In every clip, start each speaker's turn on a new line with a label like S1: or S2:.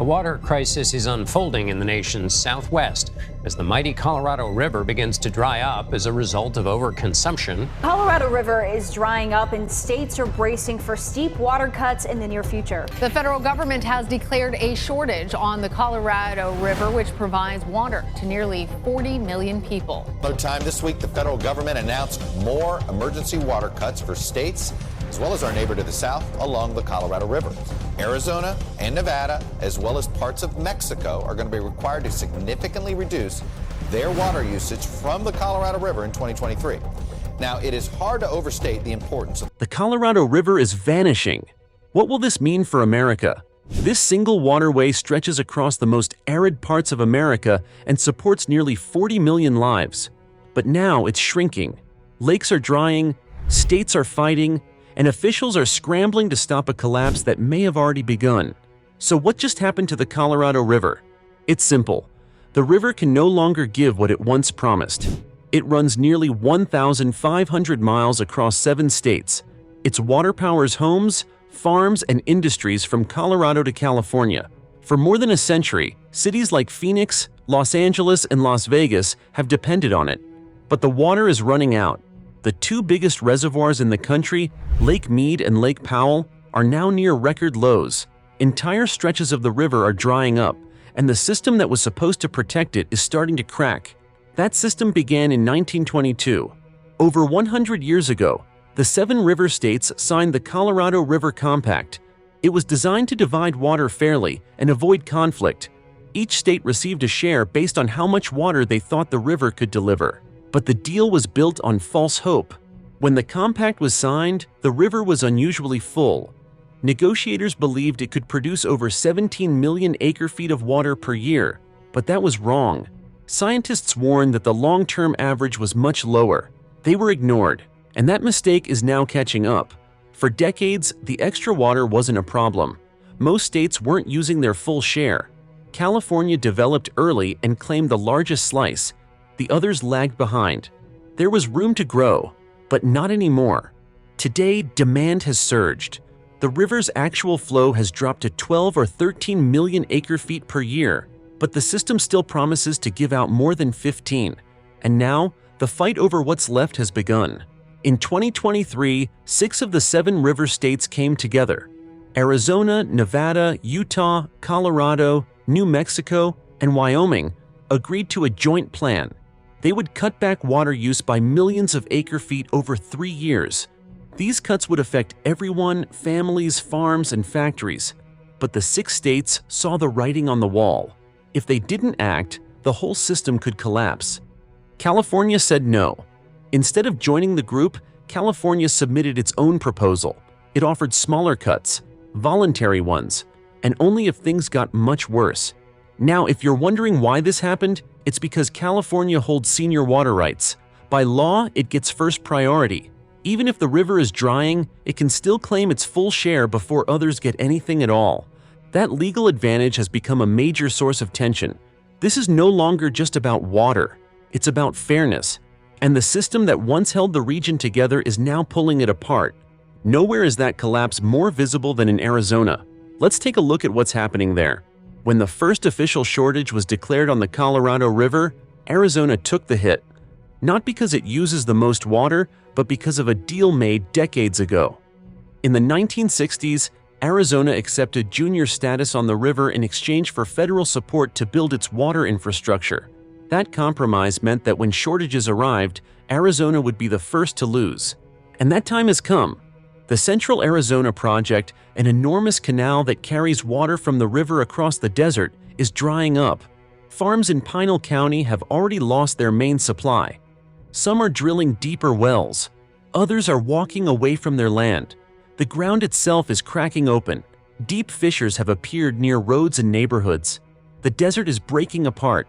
S1: A water crisis is unfolding in the nation's southwest as the mighty Colorado River begins to dry up as a result of overconsumption.
S2: Colorado River is drying up and states are bracing for steep water cuts in the near future.
S3: The federal government has declared a shortage on the Colorado River, which provides water to nearly 40 million people.
S4: No time this week, the federal government announced more emergency water cuts for states as well as our neighbor to the south along the Colorado River. Arizona and Nevada, as well as parts of Mexico, are going to be required to significantly reduce their water usage from the Colorado River in 2023. Now, it is hard to overstate the importance of
S5: the Colorado River is vanishing. What will this mean for America? This single waterway stretches across the most arid parts of America and supports nearly 40 million lives. But now it's shrinking. Lakes are drying, states are fighting, and officials are scrambling to stop a collapse that may have already begun. So what just happened to the Colorado River? It's simple. The river can no longer give what it once promised. It runs nearly 1,500 miles across 7 states. Its water powers homes, farms, and industries from Colorado to California. For more than a century, cities like Phoenix, Los Angeles, and Las Vegas have depended on it. But the water is running out. The 2 biggest reservoirs in the country, Lake Mead and Lake Powell, are now near record lows. Entire stretches of the river are drying up, and the system that was supposed to protect it is starting to crack. That system began in 1922. Over 100 years ago, the 7 river states signed the Colorado River Compact. It was designed to divide water fairly and avoid conflict. Each state received a share based on how much water they thought the river could deliver. But the deal was built on false hope. When the compact was signed, the river was unusually full. Negotiators believed it could produce over 17 million acre-feet of water per year, but that was wrong. Scientists warned that the long-term average was much lower. They were ignored, and that mistake is now catching up. For decades, the extra water wasn't a problem. Most states weren't using their full share. California developed early and claimed the largest slice. The others lagged behind. There was room to grow, but not anymore. Today, demand has surged. The river's actual flow has dropped to 12 or 13 million acre-feet per year, but the system still promises to give out more than 15. And now, the fight over what's left has begun. In 2023, 6 of the 7 river states came together. Arizona, Nevada, Utah, Colorado, New Mexico, and Wyoming agreed to a joint plan. They would cut back water use by millions of acre-feet over 3 years. These cuts would affect everyone, families, farms, and factories. But the 6 states saw the writing on the wall. If they didn't act, the whole system could collapse. California said no. Instead of joining the group, California submitted its own proposal. It offered smaller cuts, voluntary ones, and only if things got much worse. Now, if you're wondering why this happened, it's because California holds senior water rights. By law, it gets first priority. Even if the river is drying, it can still claim its full share before others get anything at all. That legal advantage has become a major source of tension. This is no longer just about water. It's about fairness. And the system that once held the region together is now pulling it apart. Nowhere is that collapse more visible than in Arizona. Let's take a look at what's happening there. When the first official shortage was declared on the Colorado River, Arizona took the hit. Not because it uses the most water, but because of a deal made decades ago. In the 1960s, Arizona accepted junior status on the river in exchange for federal support to build its water infrastructure. That compromise meant that when shortages arrived, Arizona would be the first to lose. And that time has come. The Central Arizona Project, an enormous canal that carries water from the river across the desert, is drying up. Farms in Pinal County have already lost their main supply. Some are drilling deeper wells. Others are walking away from their land. The ground itself is cracking open. Deep fissures have appeared near roads and neighborhoods. The desert is breaking apart.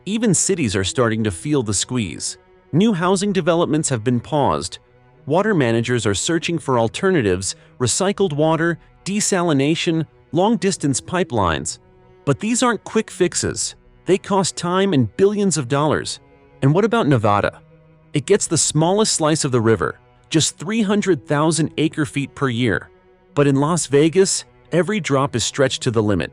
S5: Even cities are starting to feel the squeeze. New housing developments have been paused. Water managers are searching for alternatives, recycled water, desalination, long-distance pipelines. But these aren't quick fixes. They cost time and billions of dollars. And what about Nevada? It gets the smallest slice of the river, just 300,000 acre-feet per year. But in Las Vegas, every drop is stretched to the limit.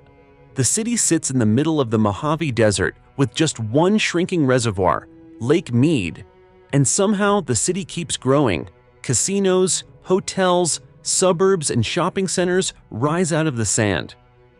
S5: The city sits in the middle of the Mojave Desert with just one shrinking reservoir, Lake Mead. And somehow the city keeps growing. Casinos, hotels, suburbs, and shopping centers rise out of the sand.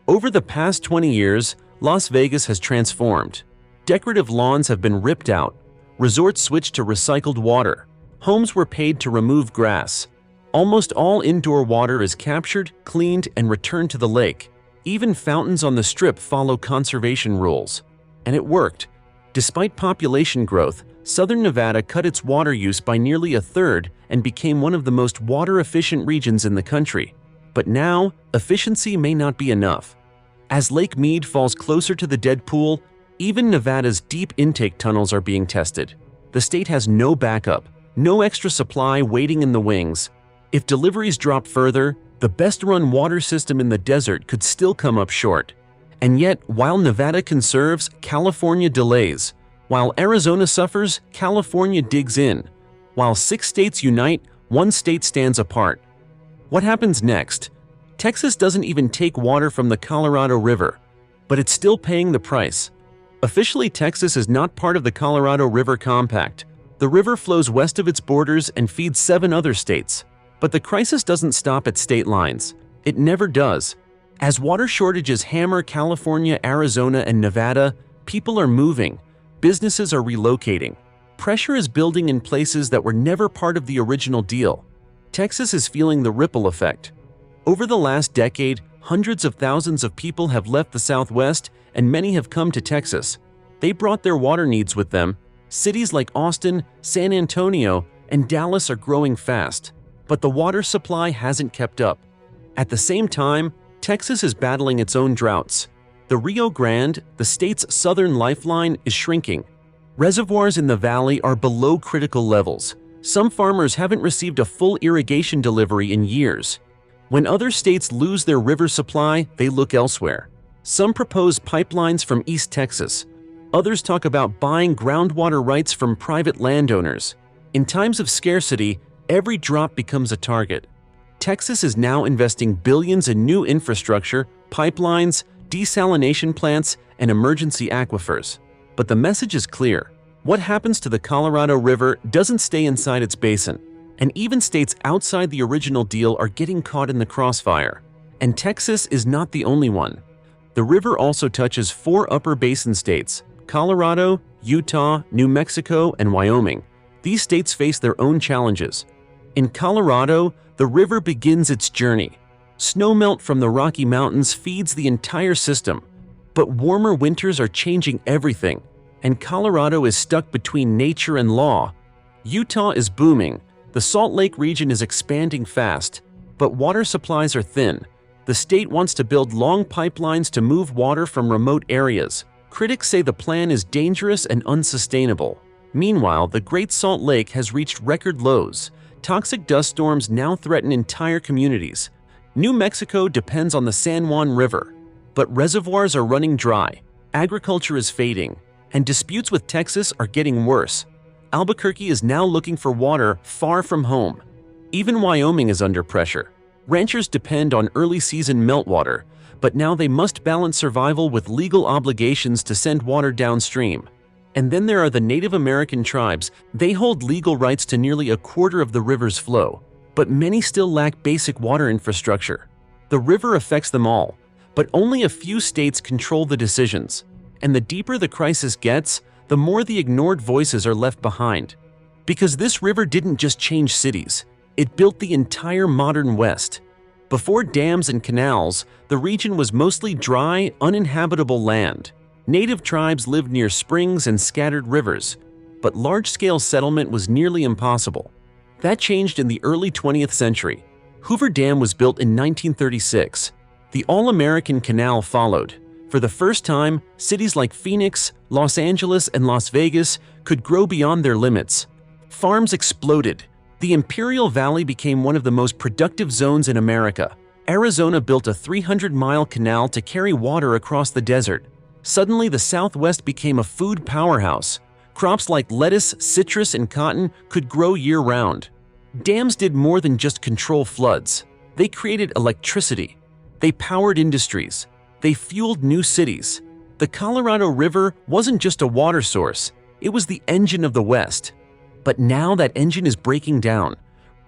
S5: Over the past 20 years, Las Vegas has transformed. Decorative lawns have been ripped out. Resorts switched to recycled water. Homes were paid to remove grass. Almost all indoor water is captured, cleaned, and returned to the lake. Even fountains on the Strip follow conservation rules. And it worked. Despite population growth, Southern Nevada cut its water use by nearly a third and became one of the most water-efficient regions in the country. But now, efficiency may not be enough. As Lake Mead falls closer to the dead pool, even Nevada's deep intake tunnels are being tested. The state has no backup, no extra supply waiting in the wings. If deliveries drop further, the best-run water system in the desert could still come up short. And yet, while Nevada conserves, California delays. While Arizona suffers, California digs in. While 6 states unite, 1 state stands apart. What happens next? Texas doesn't even take water from the Colorado River, but it's still paying the price. Officially, Texas is not part of the Colorado River Compact. The river flows west of its borders and feeds 7 other states. But the crisis doesn't stop at state lines. It never does. As water shortages hammer California, Arizona, and Nevada, people are moving. Businesses are relocating. Pressure is building in places that were never part of the original deal. Texas is feeling the ripple effect. Over the last decade, hundreds of thousands of people have left the Southwest, and many have come to Texas. They brought their water needs with them. Cities like Austin, San Antonio, and Dallas are growing fast. But the water supply hasn't kept up. At the same time, Texas is battling its own droughts. The Rio Grande, the state's southern lifeline, is shrinking. Reservoirs in the valley are below critical levels. Some farmers haven't received a full irrigation delivery in years. When other states lose their river supply, they look elsewhere. Some propose pipelines from East Texas. Others talk about buying groundwater rights from private landowners. In times of scarcity, every drop becomes a target. Texas is now investing billions in new infrastructure, pipelines, desalination plants, and emergency aquifers. But the message is clear. What happens to the Colorado River doesn't stay inside its basin. And even states outside the original deal are getting caught in the crossfire. And Texas is not the only one. The river also touches 4 upper basin states: Colorado, Utah, New Mexico, and Wyoming. These states face their own challenges. In Colorado, the river begins its journey. Snowmelt from the Rocky Mountains feeds the entire system. But warmer winters are changing everything, and Colorado is stuck between nature and law. Utah is booming. The Salt Lake region is expanding fast, but water supplies are thin. The state wants to build long pipelines to move water from remote areas. Critics say the plan is dangerous and unsustainable. Meanwhile, the Great Salt Lake has reached record lows. Toxic dust storms now threaten entire communities. New Mexico depends on the San Juan River, but reservoirs are running dry, agriculture is fading, and disputes with Texas are getting worse. Albuquerque is now looking for water far from home. Even Wyoming is under pressure. Ranchers depend on early-season meltwater, but now they must balance survival with legal obligations to send water downstream. And then there are the Native American tribes. They hold legal rights to nearly a quarter of the river's flow, but many still lack basic water infrastructure. The river affects them all, but only a few states control the decisions. And the deeper the crisis gets, the more the ignored voices are left behind. Because this river didn't just change cities, it built the entire modern West. Before dams and canals, the region was mostly dry, uninhabitable land. Native tribes lived near springs and scattered rivers, but large-scale settlement was nearly impossible. That changed in the early 20th century. Hoover Dam was built in 1936. The All-American Canal followed. For the first time, cities like Phoenix, Los Angeles, and Las Vegas could grow beyond their limits. Farms exploded. The Imperial Valley became one of the most productive zones in America. Arizona built a 300-mile canal to carry water across the desert. Suddenly, the Southwest became a food powerhouse. Crops like lettuce, citrus, and cotton could grow year-round. Dams did more than just control floods. They created electricity. They powered industries. They fueled new cities. The Colorado River wasn't just a water source, it was the engine of the West. But now that engine is breaking down.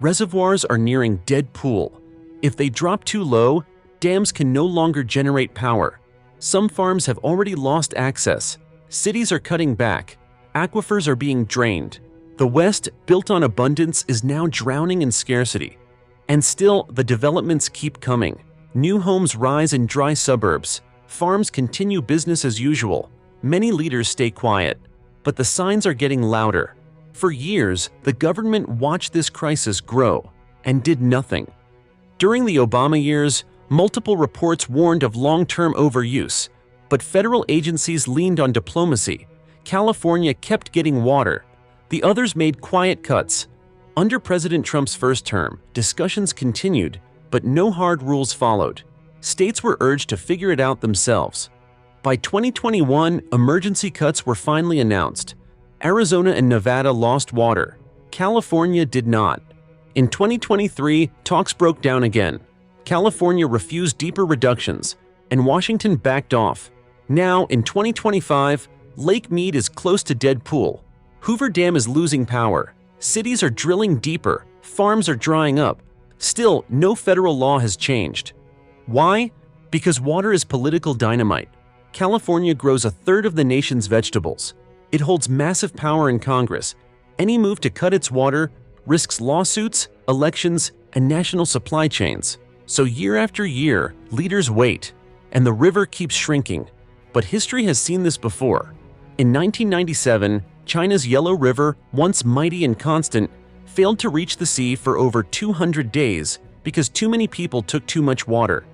S5: Reservoirs are nearing dead pool. If they drop too low, dams can no longer generate power. Some farms have already lost access. Cities are cutting back. Aquifers are being drained. The West, built on abundance, is now drowning in scarcity. And still, the developments keep coming. New homes rise in dry suburbs. Farms continue business as usual. Many leaders stay quiet. But the signs are getting louder. For years, the government watched this crisis grow and did nothing. During the Obama years, multiple reports warned of long-term overuse, but federal agencies leaned on diplomacy. California kept getting water. The others made quiet cuts. Under President Trump's first term, discussions continued, but no hard rules followed. States were urged to figure it out themselves. By 2021, emergency cuts were finally announced. Arizona and Nevada lost water. California did not. In 2023, talks broke down again. California refused deeper reductions, and Washington backed off. Now, in 2025, Lake Mead is close to dead pool. Hoover Dam is losing power. Cities are drilling deeper. Farms are drying up. Still, no federal law has changed. Why? Because water is political dynamite. California grows a third of the nation's vegetables. It holds massive power in Congress. Any move to cut its water risks lawsuits, elections, and national supply chains. So year after year, leaders wait, and the river keeps shrinking. But history has seen this before. In 1997, China's Yellow River, once mighty and constant, failed to reach the sea for over 200 days because too many people took too much water.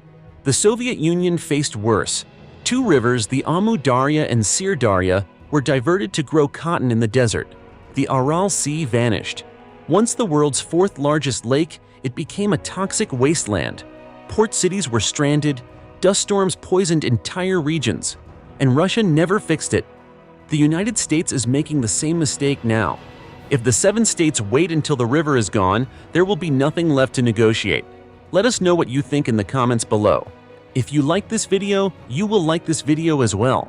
S5: The Soviet Union faced worse. Two rivers, the Amu Darya and Syr Darya, were diverted to grow cotton in the desert. The Aral Sea vanished. Once the world's fourth largest lake, it became a toxic wasteland. Port cities were stranded, dust storms poisoned entire regions, and Russia never fixed it. The United States is making the same mistake now. If the 7 states wait until the river is gone, there will be nothing left to negotiate. Let us know what you think in the comments below. If you like this video, you will like this video as well.